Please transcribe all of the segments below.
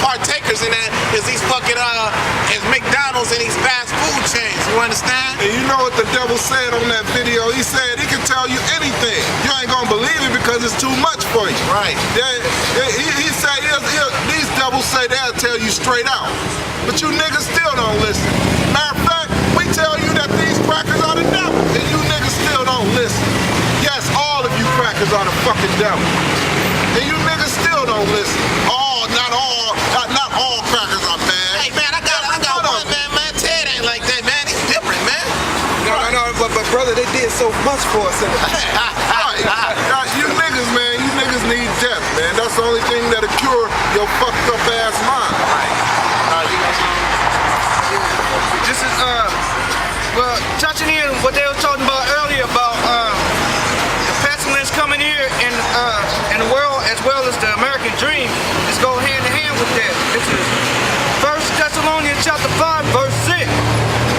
partakers in that is these fucking is McDonald's and these fast food chains. You understand? And you know what the devil said on that video? He said he can tell you anything. You ain't gonna believe it because it's too much for you. Right. He said these devils say they'll tell you straight out, but you niggas still don't listen. Matter of fact, we tell you that these crackers are the devil, and you niggas still don't listen. Yes, all of you crackers are the fucking devil, and you niggas still don't listen. Not all crackers are bad. Hey man, I got one, man. Ted ain't like that, man. He's different, man. No, but brother, they did so much for us. You niggas, man, you niggas need death, man. That's the only thing that'll cure your fucked up ass mind. This is well, touching in what they were talking about earlier about the pestilence coming here in the world as well as the American dream is go hand in hand with that. This is 1 Thessalonians chapter 5 verse 6.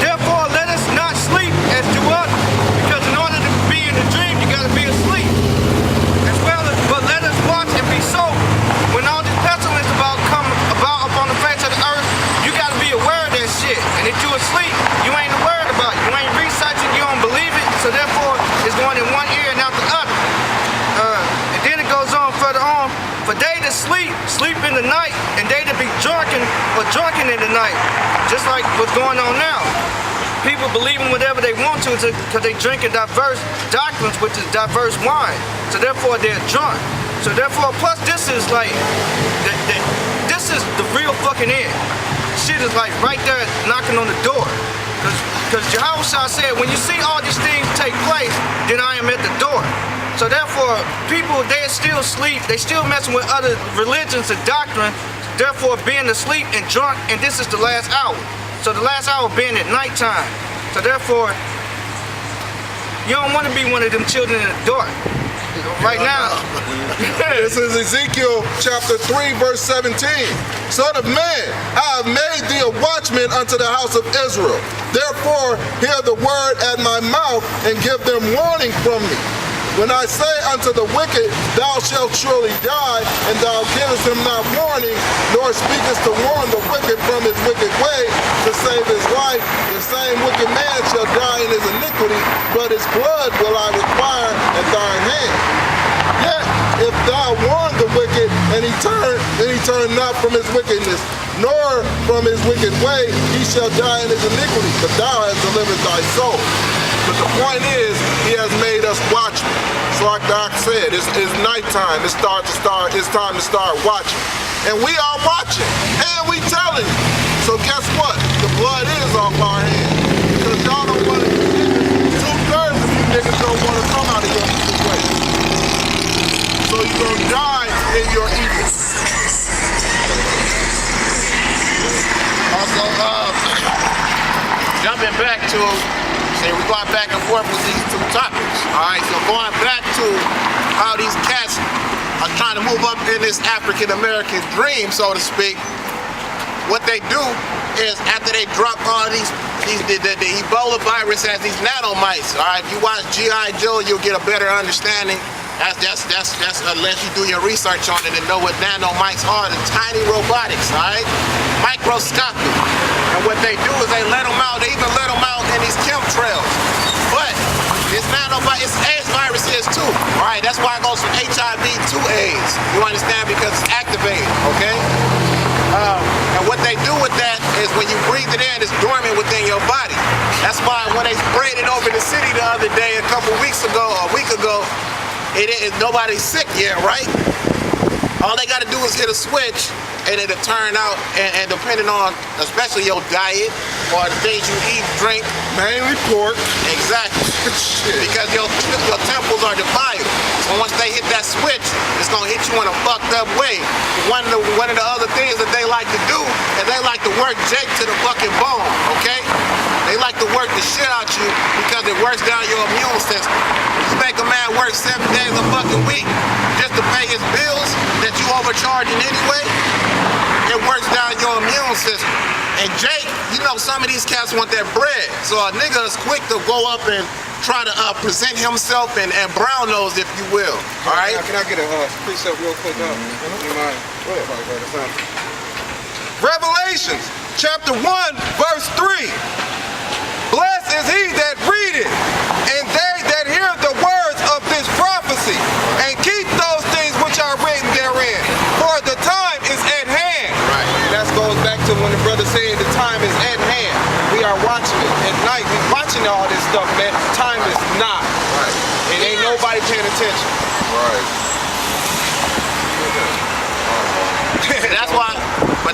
Therefore let us not sleep as do others, because in order to be in the dream you gotta be asleep. As well as, but let us watch and be sober. When all this pestilence come about upon the face of the earth, you gotta be aware of that shit. And if you asleep, you ain't worried about it. You ain't researching, you don't believe it, so therefore it's going in one ear and out the other. And then it goes on further on. For they that sleep in the night, and they that be drunken in the night. Just like what's going on now. People believing whatever they want to because they drinking diverse doctrines, which is diverse wine. So therefore they're drunk. So therefore, plus this is like, this is the real fucking end. Shit is like right there knocking on the door. Because Jehovah said, when you see all these things take place, then I am at the door. So therefore, people, they still sleep, they still messing with other religions and doctrine, therefore being asleep and drunk, and this is the last hour. So the last hour being at nighttime. So therefore, you don't want to be one of them children in the dark. Right now. This is Ezekiel chapter 3 verse 17. Son of man, I have made thee a watchman unto the house of Israel. Therefore hear the word at my mouth and give them warning from me. When I say unto the wicked, thou shalt surely die, and thou givest him not warning, nor speakest to warn the wicked from his wicked way to save his life, the same wicked man shall die in his iniquity, but his blood will I require at thine hand. Yet if thou warn the wicked, and he turn not from his wickedness, nor from his wicked way, he shall die in his iniquity, but thou hast delivered thy soul. But the point is, he has made us watchmen. So like Doc said, it's nighttime. It's time to start watching. And we are watching. And we telling you. So guess what? The blood is off our hands. Because y'all don't want to, 2/3 of you niggas don't want to come out of your evil way. So you're going to die in your evil. Also, jumping back to, we're going back and forth with these two topics. Alright, so going back to how these cats are trying to move up in this African American dream, so to speak. What they do is after they drop all the Ebola virus as these nanomites. Alright, if you watch G.I. Joe, you'll get a better understanding. That's unless you do your research on it and know what nanomites are, the tiny robotics, alright? Microscopic. And what they do is they let them out, they even let them out in these chemtrails. But this nanomite, it's AIDS virus is too, alright? That's why it goes from HIV to AIDS. You understand? Because it's activated, okay? And what they do with that is when you breathe it in, it's dormant within your body. That's why when they sprayed it over the city the other day, a couple weeks ago, or a week ago, nobody's sick yet, right? All they gotta do is hit a switch and it'll turn out, and depending on, especially your diet, or the things you eat, drink. Mainly pork. Exactly. Because your temples are defiled. So once they hit that switch, it's gonna hit you in a fucked up way. One of the other things that they like to do is they like to work Jake to the fucking bone, okay? They like to work the shit out you because it works down your immune system. You make a man work 7 days a fucking week just to pay his bills that you overcharging anyway, it works down your immune system. And Jake, you know, some of these cats want that bread. So a nigga is quick to go up and try to present himself and brown nose, if you will. All right? Can I get a precept real quick? You mind? Go ahead. Revelations chapter 1, verse 3. Blessed is he that readeth, and they that hear the words of this prophecy, and keep those things which are written therein, for the time is at hand. Right. That goes back to when the brother said the time is at hand. We are watching it at night. We watching all this stuff, man. Time is not. Right. And ain't nobody paying attention. Right.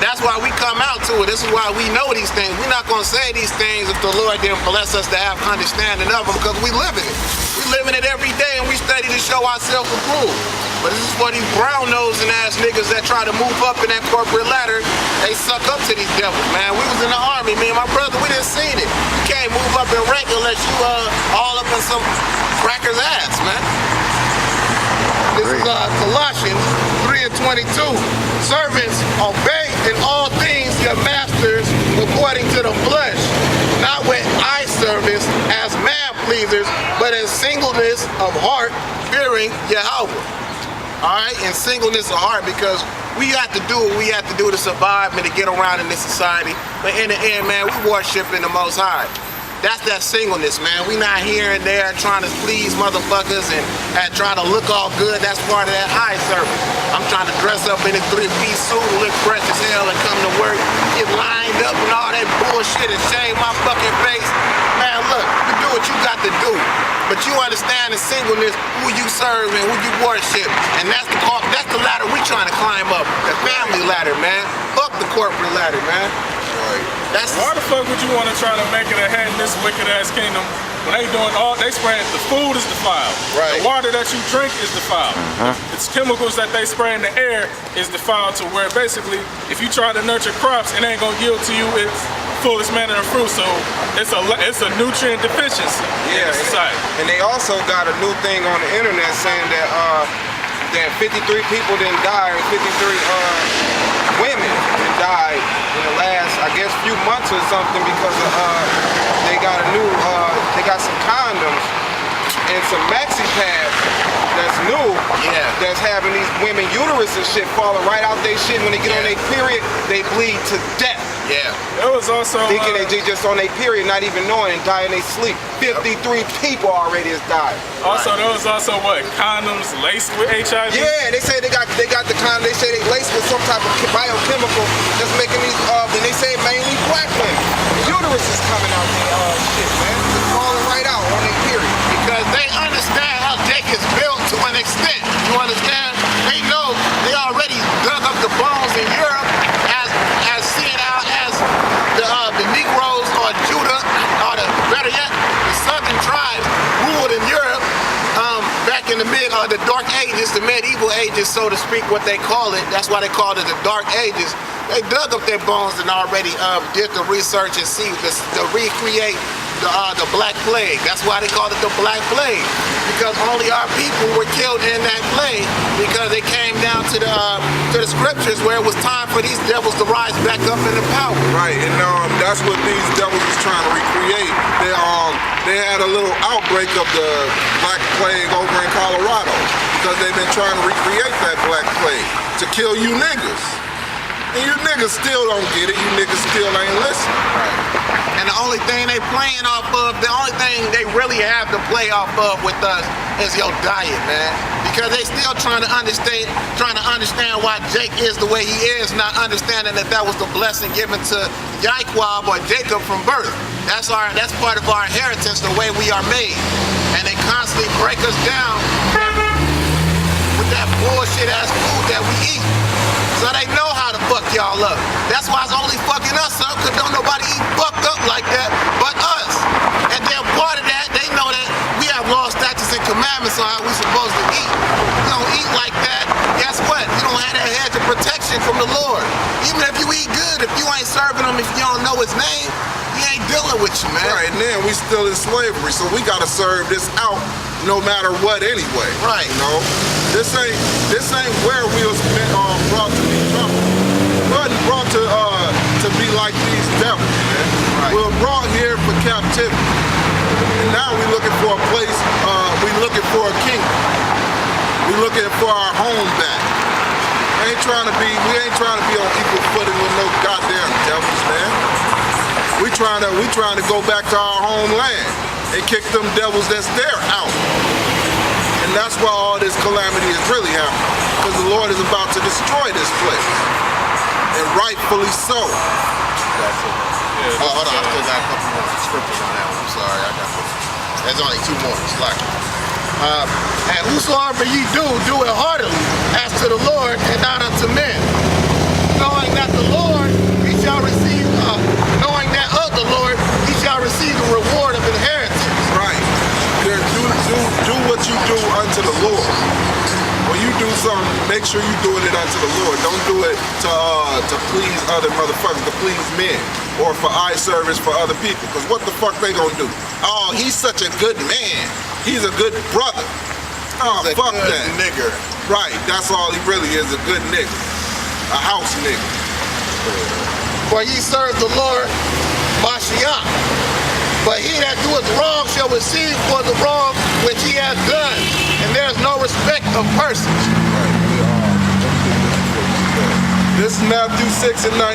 That's why we come out to it. This is why we know these things. We're not going to say these things if the Lord didn't bless us to have understanding of them, because we live in it. We live in it every day, and we study to show ourselves approved. But this is for these brown-nosing ass niggas that try to move up in that corporate ladder. They suck up to these devils, man. We was in the army, me and my brother, we didn't see it. You can't move up in rank unless you all up in some cracker's ass, man. This is Colossians 3:22. Servants, obey in all things your masters according to the flesh, not with eye service as man pleasers, but in singleness of heart, fearing Yahweh. Alright, in singleness of heart, because we have to do what we have to do to survive and to get around in this society. But in the end, man, we worshiping the Most High. That's that singleness, man. We not here and there trying to please motherfuckers and trying to look all good. That's part of that eye service. I'm trying to dress up in a 3-piece suit and look fresh as hell and come to work, get lined up and all that bullshit and shave my fucking face. Man, look, you do what you got to do. But you understand the singleness, who you serve and who you worship. And that's the ladder we trying to climb up. The family ladder, man. Fuck the corporate ladder, man. Why the fuck would you want to try to make it ahead in this wicked ass kingdom when they doing all, they spraying, the food is defiled. Right. The water that you drink is defiled. It's chemicals that they spray in the air is defiled, to where basically if you try to nurture crops, it ain't gonna yield to you its fullest manner of fruit. So it's a nutrient deficiency in the society. And they also got a new thing on the internet saying that that 53 people didn't die, and 53 women died in the last, I guess, few months or something, because they got they got some condoms and some maxi pads that's new, that's having these women uterus and shit falling right out their shit. When they get on their period, they bleed to death. Yeah. It was also thinking they just on their period, not even knowing, and die in their sleep. 53 people already has died. Also, there was also condoms laced with HIV. Yeah, they say they got the condom. They say they laced with some type of biochemical that's making these. And they say mainly black women. The uterus is coming out their shit, man. It's falling right out on their period. Because they understand how Jake is built to an extent. You understand? They know they already dug up the bones in Europe as seeing out as the Negroes or Judah, or better yet, the southern tribes ruled in Europe back in the Dark Ages, the medieval ages, so to speak, what they call it. That's why they call it the Dark Ages. They dug up their bones and already did the research and see to recreate the Black Plague. That's why they called it the Black Plague, because only our people were killed in that plague, because they came down to the scriptures where it was time for these devils to rise back up into power. Right, and that's what these devils is trying to recreate. They had a little outbreak of the Black Plague over in Colorado, because they've been trying to recreate that Black Plague to kill you niggas. And you niggas still don't get it. You niggas still ain't listening. Right. And the only thing they playing off of, the only thing they really have to play off of with us is your diet, man. Because they still trying to understand why Jake is the way he is, not understanding that was the blessing given to Yaquab or Jacob from birth. That's part of our inheritance, the way we are made. And they constantly break us down with that bullshit ass food that we eat. So they know how to fuck y'all up. That's why it's only fucking us up, because don't nobody eat fucked up like that but us. And then part of that, they know that we have laws, statutes, and commandments on how we supposed to eat. You don't eat like that, guess what? You don't have that hedge of protection from the Lord. Even if you eat good, if you ain't serving him, if you don't know his name, he ain't dealing with you, man. Right, and then we still in slavery, so we gotta serve this out no matter what anyway. Right. You know? This ain't where we was brought to be trouble. We wasn't brought to be like these devils, man. Right. We were brought here for captivity. And now we're looking for a place, we're looking for a king. We're looking for our home back. We ain't trying to be on equal footing with no God trying to go back to our homeland and kick them devils that's there out. And that's why all this calamity is really happening. Because the Lord is about to destroy this place. And rightfully so. Oh, hold on, I still got a couple more scriptures on that one. I'm sorry, I got there's only 2 more. It's like, and whosoever ye do it heartily, as to the Lord and not unto men, knowing that the Lord he shall receive, knowing that of the Lord he shall receive the reward of inheritance. Right. Do what you do unto the Lord. When you do something, make sure you're doing it unto the Lord. Don't do it to please other motherfuckers, to please men, or for eye service for other people. Because what the fuck they gonna do? Oh, he's such a good man. He's a good brother. Oh, He's a fuck good that. nigger. Right, that's all he really is, a good nigga. A house nigga. For ye serve the Lord Mashiach. But he that doeth wrong shall receive for the wrong which he hath done. And there is no respect of persons. This is Matthew 6 and 19.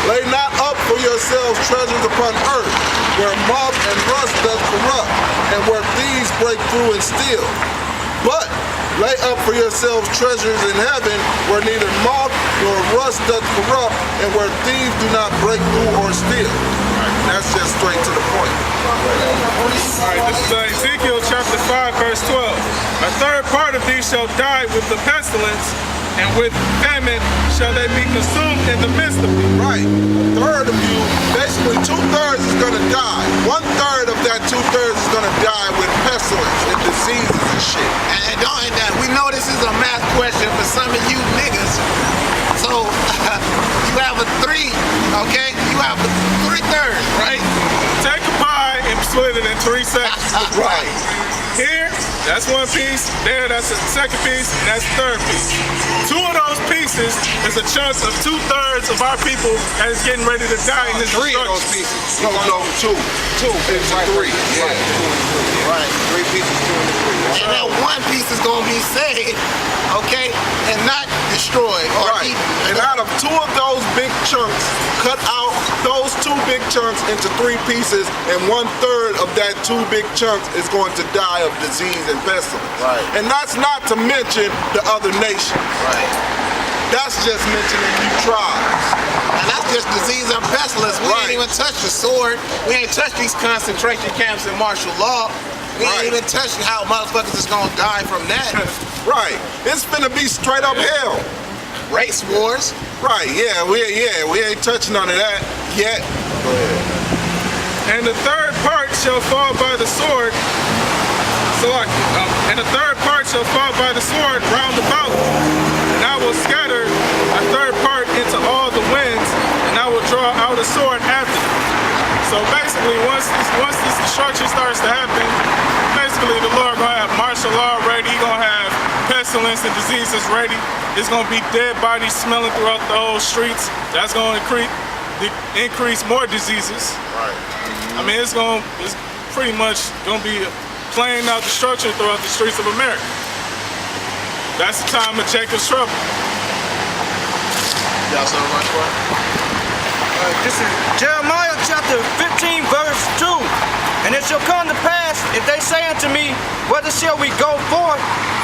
Lay not up for yourselves treasures upon earth, where moth and rust doth corrupt, and where thieves break through and steal. But lay up for yourselves treasures in heaven, where neither moth nor rust doth corrupt, and where thieves do not break through or steal. That's just straight to the point. Alright, this is Ezekiel chapter 5, verse 12. A third part of these shall die with the pestilence, and with famine shall they be consumed in the midst of thee. Right. A third of you, basically 2/3 is gonna die. 1/3 of that 2/3 is gonna die with pestilence and diseases and shit. And we know this is a math question for some of you niggas. So you have a 3, okay? You have a 3/3, right? Take a pie and split it in 3 sections. Right. Here, that's 1 piece. There, that's the 2nd piece. And that's the 3rd piece. 2 of those pieces is a chunk of 2/3 of our people that is getting ready to die in this 3 of those destruction. pieces. No, 2. 2 into 3. Yeah. Right. 3 pieces, 2 into 3. And that 1 piece is gonna be saved, okay, and not destroyed or Right. eaten. And out of 2 of those big chunks, cut out those 2 big chunks into 3 pieces, and 1/3 of that 2 big chunks is going to die of disease and pestilence. Right. And that's not to mention the other nations. Right. That's just mentioning you tribes. And that's just disease and pestilence. We Right. ain't even touched the sword. We ain't touched these concentration camps and martial law. We Right. ain't even touched how motherfuckers is gonna die from that. Right. It's finna be straight up hell. Race wars. Right, we ain't touched none of that yet. Go ahead. And the 3rd part shall fall by the sword. And the 3rd part shall fall by the sword round about. And I will scatter a 3rd part into all the winds, and I will draw out a sword after them. So basically, once this destruction starts to happen, basically the Lord gonna have martial law ready. He gonna have pestilence and diseases ready. It's gonna be dead bodies smelling throughout the whole streets. That's gonna increase more diseases. Right. I mean, it's pretty much gonna be playing out destruction throughout the streets of America. That's the time of Jacob's trouble. Y'all so much for it? This is Jeremiah chapter 15, verse 2. And it shall come to pass, if they say unto me, whither shall we go forth?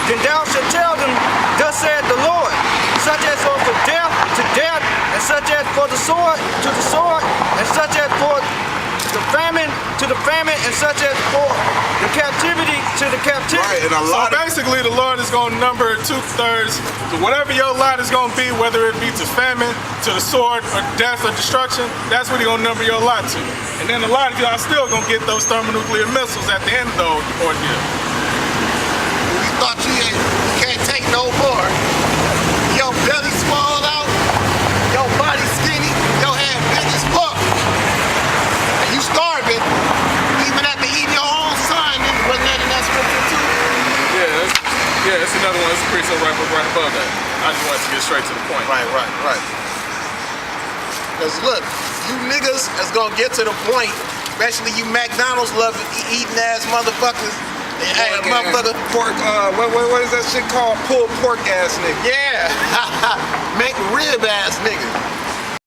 Then thou shalt tell them, thus saith the Lord, such as for death to death, and such as for the sword to the sword, and such as for the famine to the famine, and such as for the captivity to the captivity. Right, and a So lot of basically, the Lord is going to number 2/3 to whatever your lot is going to be, whether it be to famine, to the sword, or death, or destruction. That's what He's going to number your lot to. And then a lot of y'all still going to get those thermonuclear missiles at the end of the ordeal. You thought you can't take no more. Your belly swelled out, your body skinny, your head big as fuck. And you starving, even after eating your own son. Wasn't that in that scripture too? Yeah, it's another one. It's a preset right above that. I just wanted to get straight to the point. Right. Because look, you niggas is gonna get to the point, especially you McDonald's loving eating ass motherfuckers. Hey, motherfucker. pork, what is that shit called? Pulled pork ass nigga. Yeah. Make rib ass niggas.